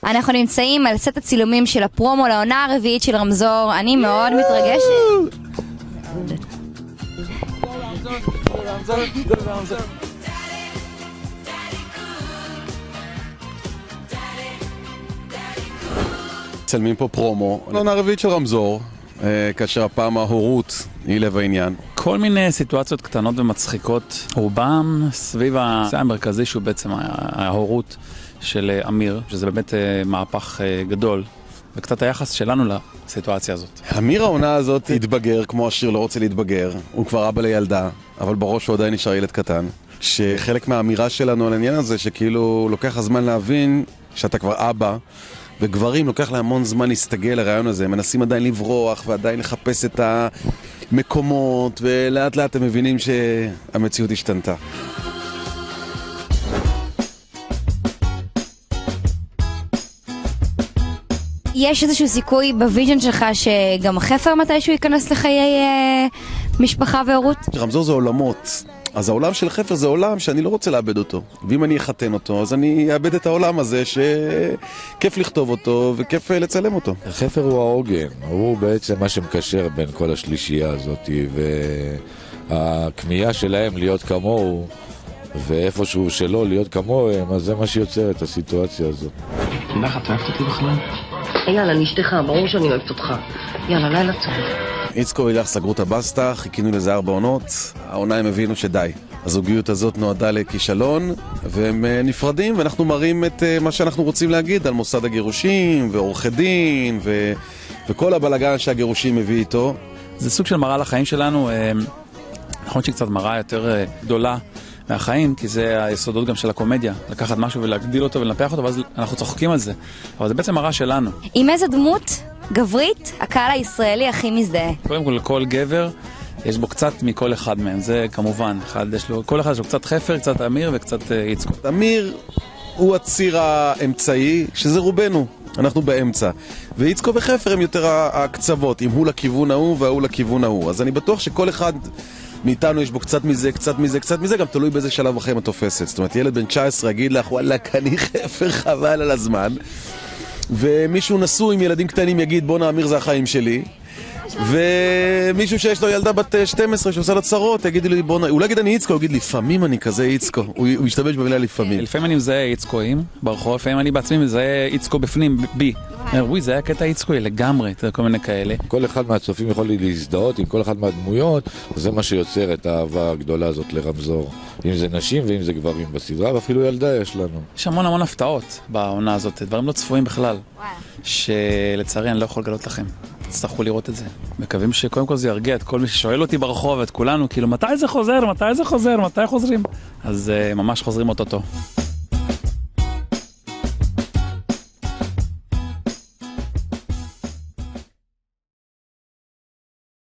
אנחנו נמצאים על סט הצילומים של הפרומו לעונה הרביעית של רמזור. אני מאוד מתרגשת. צלמים פה פרומו לעונה הרביעית של רמזור, כאשר הפעם ההורות היא לב העניין. כל מיני סיטואציות קטנות ומצחיקות, רובם סביב הנושא המרכזי שהוא בעצם ההורות של אמיר, שזה באמת מהפך גדול, וקצת היחס שלנו לסיטואציה הזאת. אמיר העונה הזאת התבגר, כמו השיר לא רוצה להתבגר, הוא כבר אבא לילדה, אבל בראש הוא עדיין נשאר ילד קטן, שחלק מהאמירה שלנו על העניין הזה, שכאילו לוקח הזמן להבין שאתה כבר אבא, וגברים לוקח לה המון זמן להסתגל לרעיון הזה, הם מנסים עדיין לברוח ועדיין לחפש את המקומות, ולאט לאט הם מבינים שהמציאות השתנתה. יש איזשהו סיכוי בוויז'ן שלך שגם החפר מתישהו ייכנס לחיי משפחה והורות? רמזור זה עולמות. אז העולם של חפר זה עולם שאני לא רוצה לאבד אותו. ואם אני אחתן אותו, אז אני אאבד את העולם הזה שכיף לכתוב אותו וכיף לצלם אותו. חפר הוא העוגן, הוא בעצם מה שמקשר בין כל השלישייה הזאת, והכמיהה שלהם להיות כמוהו, ואיפשהו שלא להיות כמוהם, אז זה מה שיוצר את הסיטואציה הזאת. תלך, את אוהבת אותי בכלל? יאללה, אני אשתך, ברור שאני אוהבת אותך. יאללה, לילה טוב. איצקו ואילך סגרו את הבסטה, חיכינו לזה 4 עונות, העונה הם הבינו שדי. הזוגיות הזאת נועדה לכישלון, והם נפרדים, ואנחנו מראים את מה שאנחנו רוצים להגיד על מוסד הגירושים, ועורכי דין, וכל הבלגן שהגירושים מביא איתו. זה סוג של מראה לחיים שלנו, נכון שהיא קצת מראה יותר גדולה מהחיים, כי זה היסודות גם של הקומדיה, לקחת משהו ולהגדיל אותו ולנפח אותו, ואז אנחנו צוחקים על זה. אבל זה בעצם מראה שלנו. עם איזה דמות גברית הקהל הישראלי הכי מזדהה? קודם כל, כל גבר יש בו קצת מכל אחד מהם, זה כמובן, כל אחד יש לו קצת חפר, קצת אמיר וקצת איצקו. אמיר הוא הציר האמצעי, שזה רובנו, אנחנו באמצע. ואיצקו וחפר הם יותר הקצוות, אם הוא לכיוון ההוא והוא לכיוון ההוא. אז אני בטוח שכל אחד מאיתנו יש בו קצת מזה, קצת מזה, קצת מזה, גם תלוי באיזה שלב בחיים את תופסת. זאת אומרת, ילד בן 19 יגיד לך, וואלה, אני חפר, חבל על הזמן. ומישהו נשוי עם ילדים קטנים יגיד, בוא נאמיר, זה החיים שלי. ומישהו שיש לו ילדה בת 12 שעושה לה צרות, יגיד לי, בוא אולי יגיד אני איצקו, הוא יגיד, לפעמים אני כזה איצקו. הוא ישתמש במילה לפעמים. לפעמים אני מזהה איצקויים ברחוב, לפעמים אני בעצמי מזהה איצקו בפנים, בי. וואי, זה היה קטע איצקוי לגמרי, כל מיני כאלה. כל אחד מהצופים יכול להזדהות עם כל אחד מהדמויות, וזה מה שיוצר את האהבה הגדולה הזאת לרמזור. אם זה נשים ואם זה גברים בסדרה, ואפילו ילדה יש לנו. יש המון הפתעות בעונה הזאת, דברים לא צפויים בכלל, שלצערי אני לא יכול לגלות לכם. תצטרכו לראות את זה. מקווים שקודם כל זה ירגיע את כל מי ששואל אותי ברחוב, את כולנו, כאילו מתי זה חוזר, מתי חוזרים? אז ממש חוזרים אותו.